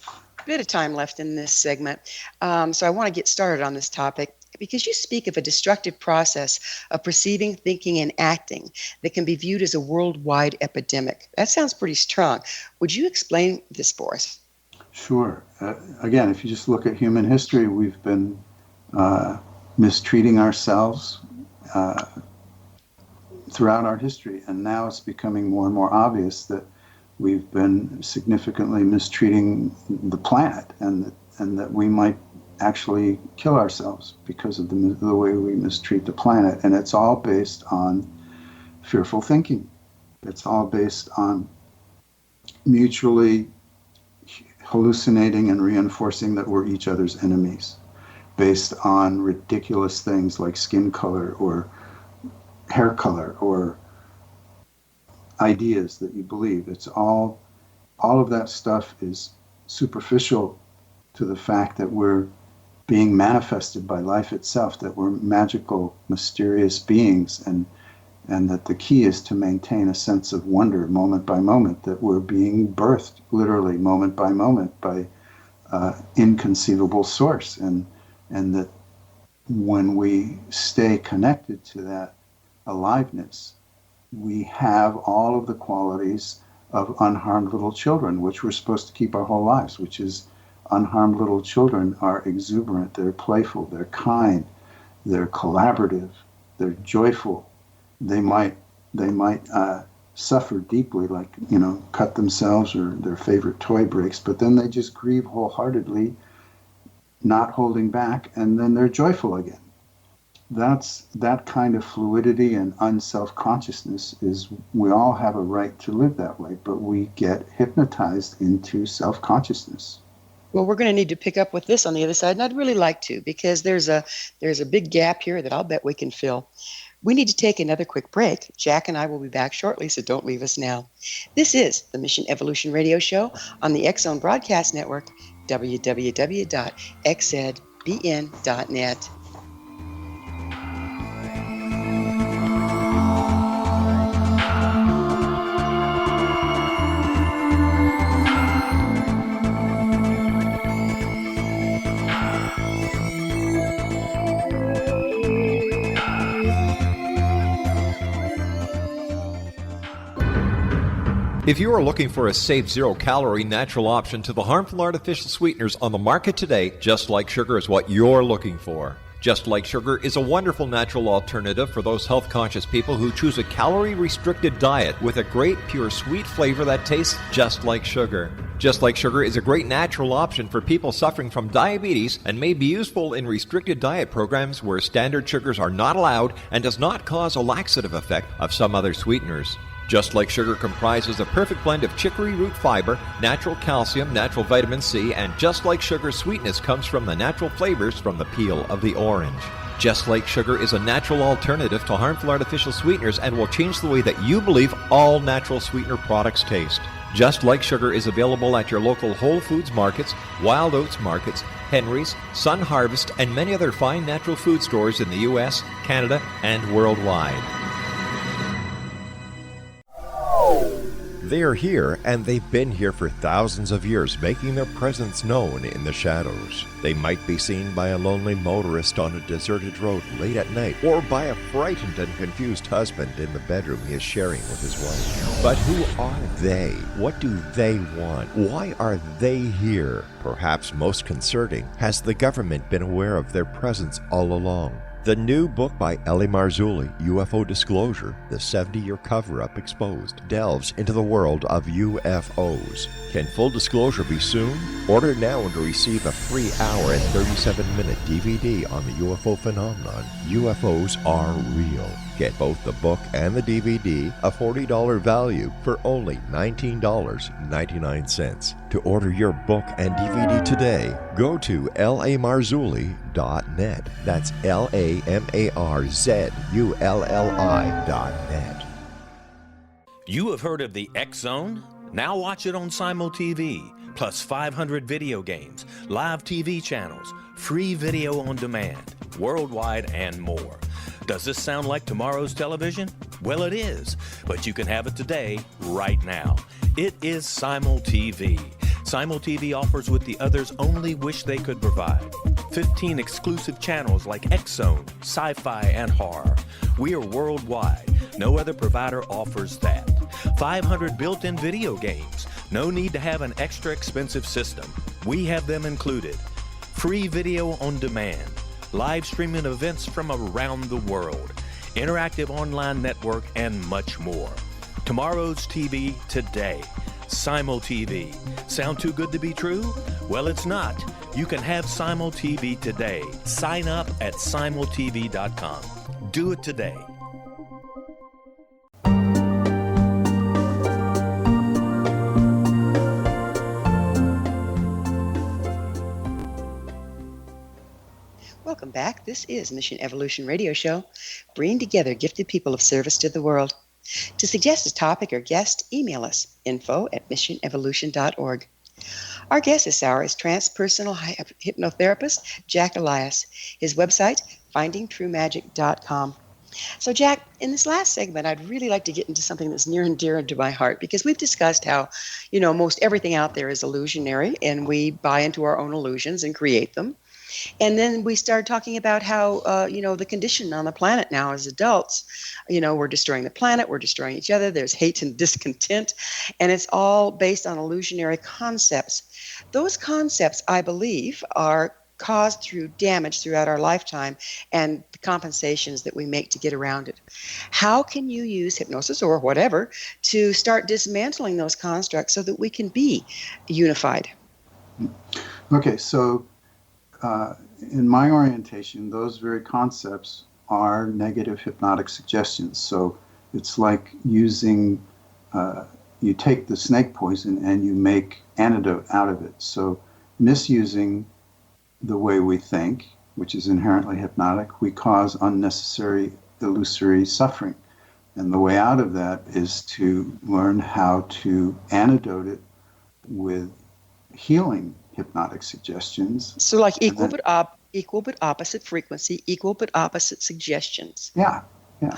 Speaker 2: bit of time left in this segment, so I want to get started on this topic because you speak of a destructive process of perceiving, thinking, and acting that can be viewed as a worldwide epidemic. That sounds pretty strong. Would you explain this for us?
Speaker 3: Sure. Again, if you just look at human history, we've been mistreating ourselves throughout our history, and now it's becoming more and more obvious that we've been significantly mistreating the planet, and that we might actually kill ourselves because of the way we mistreat the planet. And it's all based on fearful thinking. It's all based on mutually hallucinating and reinforcing that we're each other's enemies, based on ridiculous things like skin color or hair color or ideas that you believe. It's all of that stuff is superficial to the fact that we're being manifested by life itself, that we're magical, mysterious beings, and that the key is to maintain a sense of wonder moment by moment, that we're being birthed literally moment by moment by inconceivable source, and that when we stay connected to that aliveness, we have all of the qualities of unharmed little children, which we're supposed to keep our whole lives, which is unharmed little children are exuberant, they're playful, they're kind, they're collaborative, they're joyful. They might suffer deeply, like, cut themselves or their favorite toy breaks, but then they just grieve wholeheartedly, not holding back, and then they're joyful again. That kind of fluidity and unself-consciousness is, we all have a right to live that way, but we get hypnotized into self-consciousness.
Speaker 2: Well, we're going to need to pick up with this on the other side, and I'd really like to, because there's a big gap here that I'll bet we can fill. We need to take another quick break. Jack and I will be back shortly, so don't leave us now. This is the Mission Evolution Radio Show on the X-Zone Broadcast Network, www.xzbn.net.
Speaker 1: If you are looking for a safe, zero-calorie natural option to the harmful artificial sweeteners on the market today, Just Like Sugar is what you're looking for. Just Like Sugar is a wonderful natural alternative for those health-conscious people who choose a calorie-restricted diet with a great, pure, sweet flavor that tastes just like sugar. Just Like Sugar is a great natural option for people suffering from diabetes and may be useful in restricted diet programs where standard sugars are not allowed and does not cause a laxative effect of some other sweeteners. Just Like Sugar comprises a perfect blend of chicory root fiber, natural calcium, natural vitamin C, and Just Like Sugar's sweetness comes from the natural flavors from the peel of the orange. Just Like Sugar is a natural alternative to harmful artificial sweeteners and will change the way that you believe all natural sweetener products taste. Just Like Sugar is available at your local Whole Foods markets, Wild Oats markets, Henry's, Sun Harvest, and many other fine natural food stores in the U.S., Canada, and worldwide. They are here, and they've been here for thousands of years, making their presence known in the shadows. They might be seen by a lonely motorist on a deserted road late at night, or by a frightened and confused husband in the bedroom he is sharing with his wife. But who are they? What do they want? Why are they here? Perhaps most concerning, has the government been aware of their presence all along? The new book by Eli Marzulli, UFO Disclosure, the 70-year cover-up exposed, delves into the world of UFOs. Can full disclosure be soon? Order now and receive a free hour and 37-minute DVD on the UFO phenomenon. UFOs are real. Get both the book and the DVD, a $40 value, for only $19.99. To order your book and DVD today, go to lamarzulli.net. That's LAMARZULLI.net.
Speaker 5: You have heard of the X-Zone? Now watch it on Simul TV, plus 500 video games, live TV channels, free video on demand, worldwide, and more. Does this sound like tomorrow's television?
Speaker 9: Well, it is, but you can have it today, right now. It is Simul TV. Simul TV offers what the others only wish they could provide. 15 exclusive channels like X-Zone, Sci-Fi, and Horror. We are worldwide. No other provider offers that. 500 built-in video games. No need to have an extra expensive system. We have them included. Free video on demand. Live streaming events from around the world. Interactive online network, and much more. Tomorrow's TV today. Simul TV. Sound too good to be true? Well, it's not. You can have Simul TV today. Sign up at simultv.com. Do it today.
Speaker 2: Welcome back. This is Mission Evolution Radio Show, bringing together gifted people of service to the world. To suggest a topic or guest, email us, info@missionevolution.org. Our guest this hour is Transpersonal Hypnotherapist Jack Elias. His website, findingtruemagic.com. So, Jack, in this last segment, I'd really like to get into something that's near and dear to my heart, because we've discussed how, most everything out there is illusionary, and we buy into our own illusions and create them. And then we started talking about how, the condition on the planet now as adults, we're destroying the planet, we're destroying each other, there's hate and discontent, and it's all based on illusionary concepts. Those concepts, I believe, are caused through damage throughout our lifetime and the compensations that we make to get around it. How can you use hypnosis or whatever to start dismantling those constructs so that we can be unified?
Speaker 3: Okay, so in my orientation, those very concepts are negative hypnotic suggestions. So it's like using, you take the snake poison and you make antidote out of it. So misusing the way we think, which is inherently hypnotic, we cause unnecessary illusory suffering. And the way out of that is to learn how to antidote it with healing hypnotic suggestions.
Speaker 2: So like equal but opposite frequency, equal but opposite suggestions.
Speaker 3: Yeah.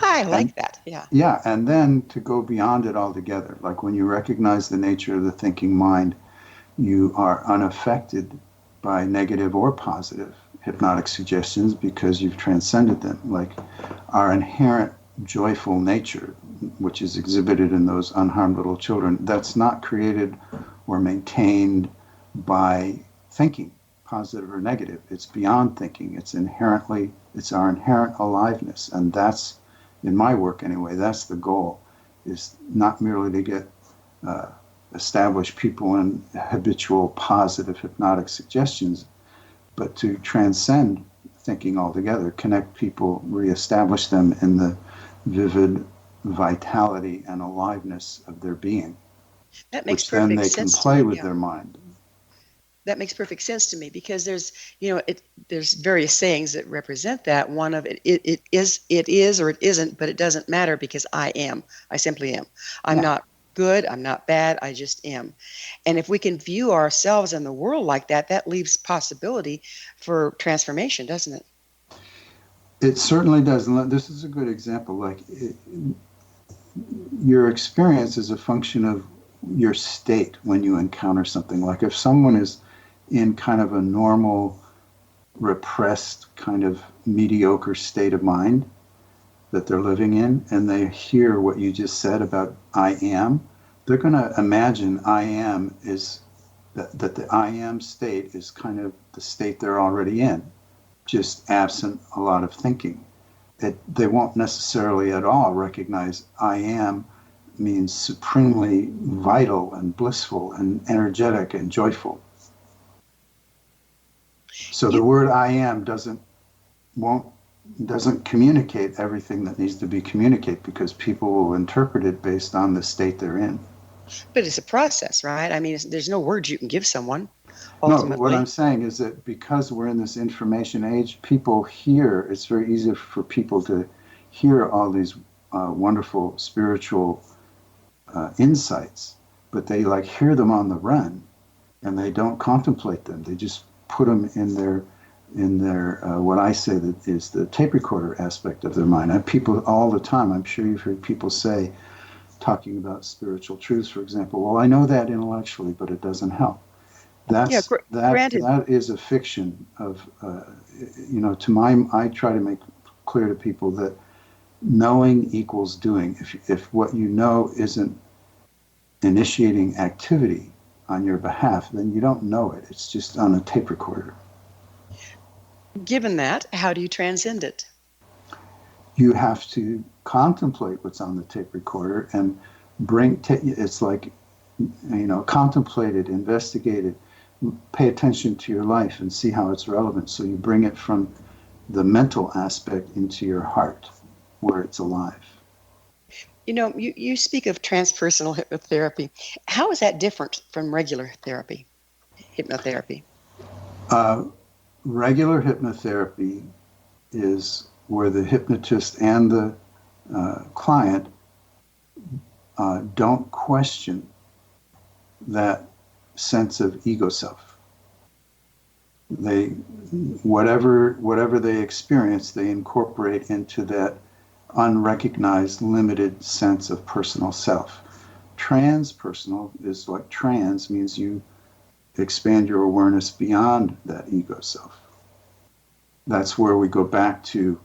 Speaker 2: I like that. Yeah.
Speaker 3: Yeah, and then to go beyond it altogether. Like when you recognize the nature of the thinking mind, you are unaffected by negative or positive hypnotic suggestions because you've transcended them. Like our inherent joyful nature, which is exhibited in those unharmed little children, that's not created or maintained by thinking, positive or negative. It's beyond thinking. It's our inherent aliveness. And that's, in my work anyway, that's the goal, is not merely to get establish people in habitual positive hypnotic suggestions, but to transcend thinking altogether, connect people, reestablish them in the vivid vitality and aliveness of their being.
Speaker 2: That makes
Speaker 3: which then
Speaker 2: perfect
Speaker 3: they
Speaker 2: sense
Speaker 3: can play
Speaker 2: to me,
Speaker 3: with
Speaker 2: yeah.
Speaker 3: their mind.
Speaker 2: That makes perfect sense to me, because there's, there's various sayings that represent that. One of it is or it isn't, but it doesn't matter because I am. I simply am. I'm not good. I'm not bad. I just am. And if we can view ourselves and the world like that, that leaves possibility for transformation, doesn't it?
Speaker 3: It certainly does. And this is a good example. Like your experience is a function of your state when you encounter something. Like if someone is in kind of a normal, repressed, kind of mediocre state of mind that they're living in, and they hear what you just said about I am, they're going to imagine I am is that the I am state is kind of the state they're already in, just absent a lot of thinking. They won't necessarily at all recognize I am means supremely vital and blissful and energetic and joyful. So the word I am doesn't communicate everything that needs to be communicated, because people will interpret it based on the state they're in.
Speaker 2: But it's a process, right? I mean, there's no words you can give someone, ultimately.
Speaker 3: No, what I'm saying is that because we're in this information age, people hear, it's very easy for people to hear all these wonderful spiritual insights, but they hear them on the run and they don't contemplate them. They just put them in their in their what I say that is the tape recorder aspect of their mind. And people all the time, I'm sure you've heard people say, talking about spiritual truths, for example, well, I know that intellectually, but it doesn't help.
Speaker 2: Granted.
Speaker 3: That is a fiction of, I try to make clear to people that knowing equals doing. If what you know isn't initiating activity on your behalf, then you don't know it. It's just on a tape recorder.
Speaker 2: Given that, how do you transcend it?
Speaker 3: You have to contemplate what's on the tape recorder and it's like, contemplate it, investigate it, pay attention to your life and see how it's relevant. So you bring it from the mental aspect into your heart where it's alive.
Speaker 2: You speak of transpersonal hypnotherapy. How is that different from regular hypnotherapy?
Speaker 3: Regular hypnotherapy is where the hypnotist and the client don't question that sense of ego self. Whatever they experience, they incorporate into that unrecognized, limited sense of personal self. Transpersonal is like trans means you expand your awareness beyond that ego self. That's where we go back to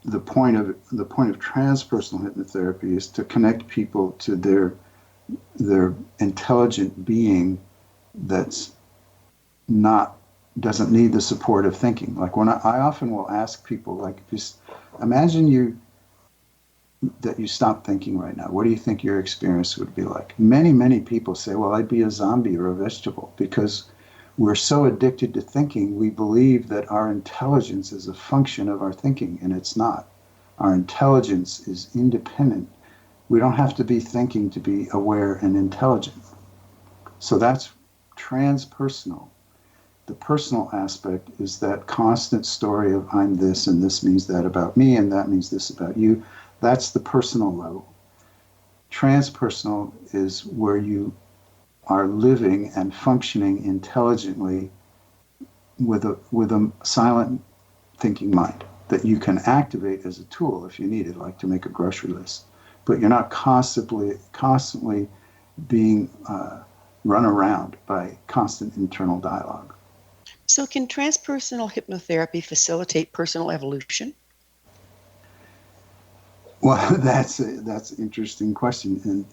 Speaker 3: the point of transpersonal hypnotherapy is to connect people to their intelligent being that's doesn't need the support of thinking. Like when I often will ask people, like, just imagine that you stop thinking right now. What do you think your experience would be like? Many, many people say, well, I'd be a zombie or a vegetable, because we're so addicted to thinking, we believe that our intelligence is a function of our thinking, and it's not. Our intelligence is independent. We don't have to be thinking to be aware and intelligent. So that's transpersonal. The personal aspect is that constant story of I'm this and this means that about me and that means this about you. That's the personal level. Transpersonal is where you are living and functioning intelligently with a silent thinking mind that you can activate as a tool if you need it, like to make a grocery list. But you're not constantly being run around by constant internal dialogue.
Speaker 2: So can transpersonal hypnotherapy facilitate personal evolution?
Speaker 3: Well, that's an interesting question. And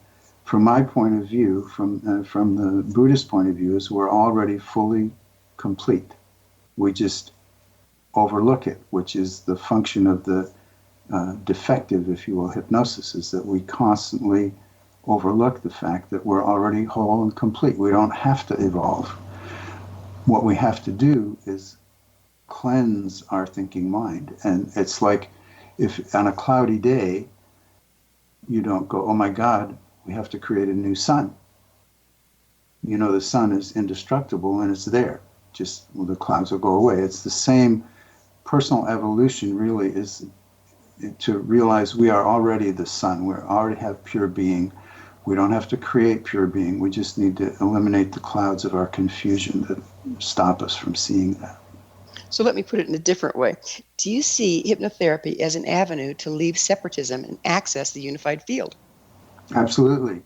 Speaker 3: from my point of view, from the Buddhist point of view, is we're already fully complete. We just overlook it, which is the function of the defective, if you will, hypnosis, is that we constantly overlook the fact that we're already whole and complete. We don't have to evolve. What we have to do is cleanse our thinking mind. And it's like if on a cloudy day, you don't go, oh my God, we have to create a new sun. The sun is indestructible and it's there. Just the clouds will go away. It's the same. Personal evolution really is to realize we are already the sun. We already have pure being. We don't have to create pure being. We just need to eliminate the clouds of our confusion that stop us from seeing that.
Speaker 2: So let me put it in a different way. Do you see hypnotherapy as an avenue to leave separatism and access the unified field?
Speaker 3: Absolutely.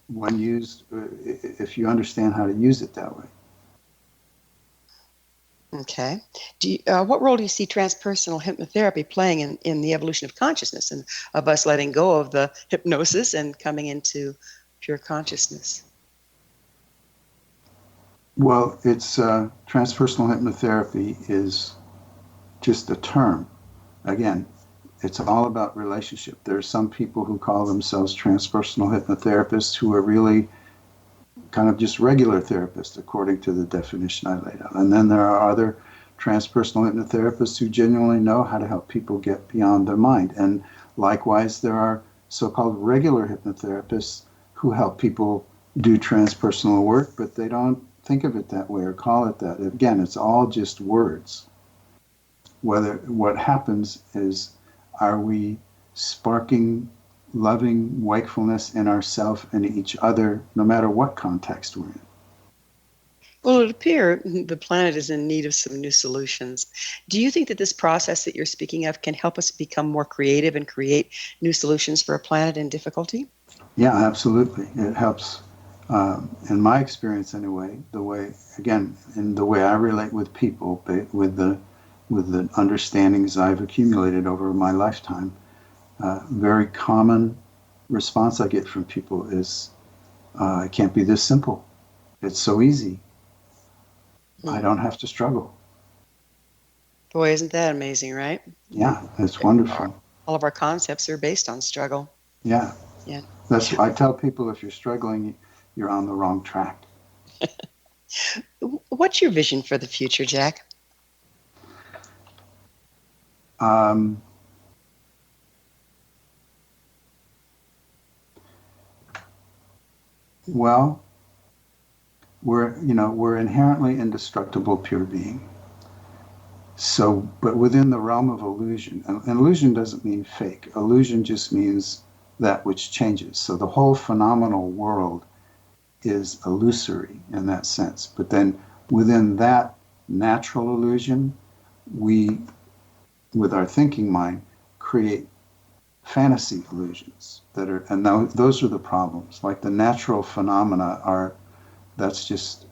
Speaker 3: When used, if you understand how to use it that way.
Speaker 2: Okay. What role do you see transpersonal hypnotherapy playing in the evolution of consciousness and of us letting go of the hypnosis and coming into pure consciousness?
Speaker 3: Well, it's transpersonal hypnotherapy is just a term. Again, it's all about relationship. There are some people who call themselves transpersonal hypnotherapists who are really kind of just regular therapists, according to the definition I laid out. And then there are other transpersonal hypnotherapists who genuinely know how to help people get beyond their mind. And likewise, there are so-called regular hypnotherapists who help people do transpersonal work, but they don't think of it that way or call it that. Again, it's all just words. What happens is, are we sparking loving wakefulness in ourselves and each other, no matter what context we're in?
Speaker 2: Well, it appears the planet is in need of some new solutions. Do you think that this process that you're speaking of can help us become more creative and create new solutions for a planet in difficulty?
Speaker 3: Yeah, absolutely. It helps, in my experience anyway, in the way I relate with people, with the understandings I've accumulated over my lifetime. Very common response I get from people is, it can't be this simple. It's so easy. I don't have to struggle.
Speaker 2: Boy, isn't that amazing, right?
Speaker 3: Yeah, it's wonderful.
Speaker 2: All of our concepts are based on struggle.
Speaker 3: Yeah.
Speaker 2: Yeah.
Speaker 3: I tell people, if you're struggling, you're on the wrong track.
Speaker 2: What's your vision for the future, Jack?
Speaker 3: Well, we're inherently indestructible pure being. So, but within the realm of illusion, and illusion doesn't mean fake. Illusion just means that which changes. So the whole phenomenal world is illusory in that sense. But then within that natural illusion, we, with our thinking mind, create fantasy illusions that are, and those are the problems. Like the natural phenomena are, that's just,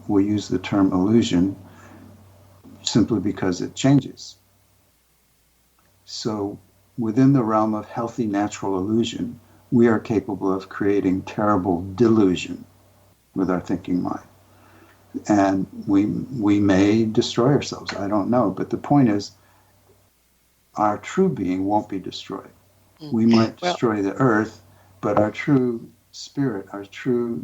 Speaker 3: we use the term illusion simply because it changes. So within the realm of healthy natural illusion, we are capable of creating terrible delusion with our thinking mind. And we may destroy ourselves, I don't know. But the point is, our true being won't be destroyed. We might destroy the earth, but our true spirit, our true,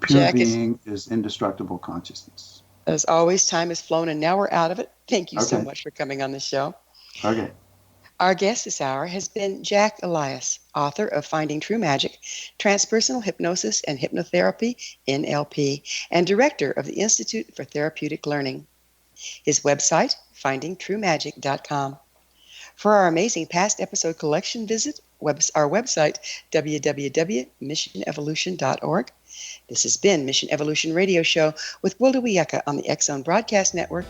Speaker 3: pure
Speaker 2: Jack,
Speaker 3: being is indestructible consciousness.
Speaker 2: As always, time has flown and now we're out of it. Thank you so much for coming on the show.
Speaker 3: Okay.
Speaker 2: Our guest this hour has been Jack Elias, author of Finding True Magic, Transpersonal Hypnosis and Hypnotherapy, NLP, and director of the Institute for Therapeutic Learning. His website, findingtruemagic.com. For our amazing past episode collection, visit our website, www.missionevolution.org. This has been Mission Evolution Radio Show with Wilda Wiyaka on the X-Zone Broadcast Network,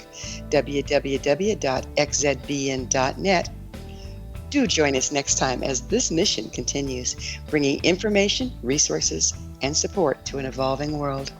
Speaker 2: www.xzbn.net. Do join us next time as this mission continues, bringing information, resources, and support to an evolving world.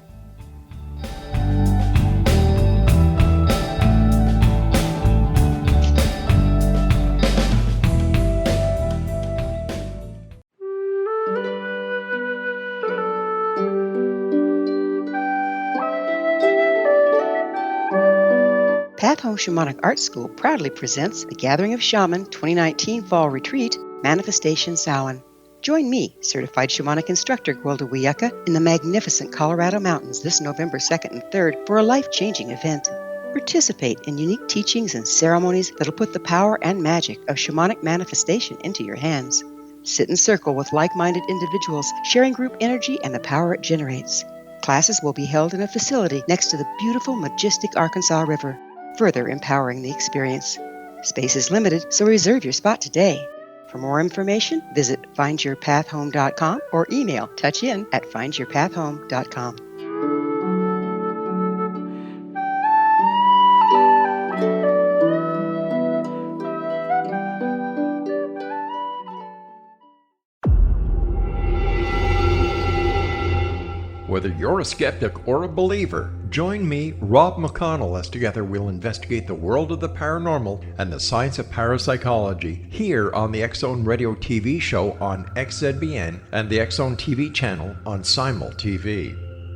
Speaker 2: Path Home Shamanic Art School proudly presents the Gathering of Shaman 2019 Fall Retreat, Manifestation Samhain. Join me, certified shamanic instructor Gwilda Wiyaka, in the magnificent Colorado Mountains this November 2nd and 3rd for a life-changing event. Participate in unique teachings and ceremonies that'll put the power and magic of shamanic manifestation into your hands. Sit in circle with like-minded individuals, sharing group energy and the power it generates. Classes will be held in a facility next to the beautiful, majestic Arkansas River, further empowering the experience. Space is limited, so reserve your spot today. For more information, visit findyourpathhome.com or email touchin@findyourpathhome.com.
Speaker 1: Whether you're a skeptic or a believer, join me, Rob McConnell, as together we'll investigate the world of the paranormal and the science of parapsychology here on the X-Zone Radio TV show on XZBN and the X-Zone TV channel on Simul TV.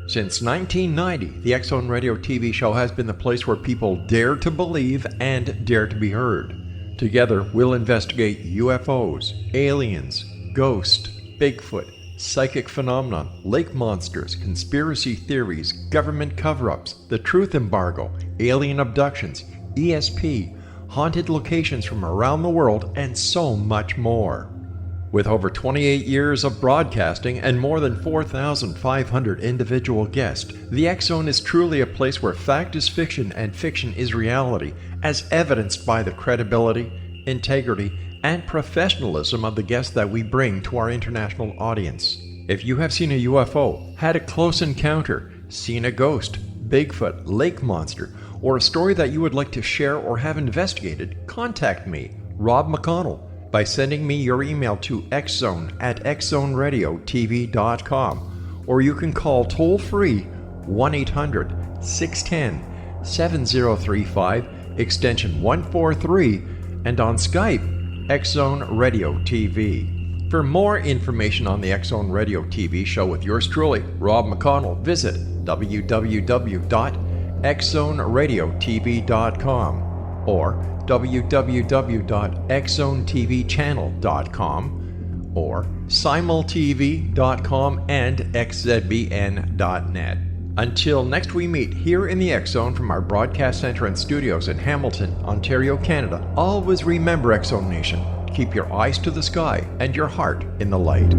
Speaker 1: Since 1990, the X-Zone Radio TV show has been the place where people dare to believe and dare to be heard. Together, we'll investigate UFOs, aliens, ghosts, Bigfoot, psychic phenomenon, lake monsters, conspiracy theories, government cover-ups, the truth embargo, alien abductions, ESP, haunted locations from around the world, and so much more. With over 28 years of broadcasting and more than 4,500 individual guests, the X-Zone is truly a place where fact is fiction and fiction is reality, as evidenced by the credibility, integrity, and professionalism of the guests that we bring to our international audience. If you have seen a UFO, had a close encounter, seen a ghost, Bigfoot, lake monster, or a story that you would like to share or have investigated, contact me, Rob McConnell, by sending me your email to xzone@xzoneradiotv.com, or you can call toll-free 1-800-610-7035, extension 143, and on Skype, X-Zone Radio TV. For more information on the X-Zone Radio TV show with yours truly, Rob McConnell, visit www.xzoneradiotv.com or www.xzonetvchannel.com or simultv.com and xzbn.net. Until next we meet here in the X-Zone from our broadcast center and studios in Hamilton, Ontario, Canada, always remember, X-Zone Nation, keep your eyes to the sky and your heart in the light.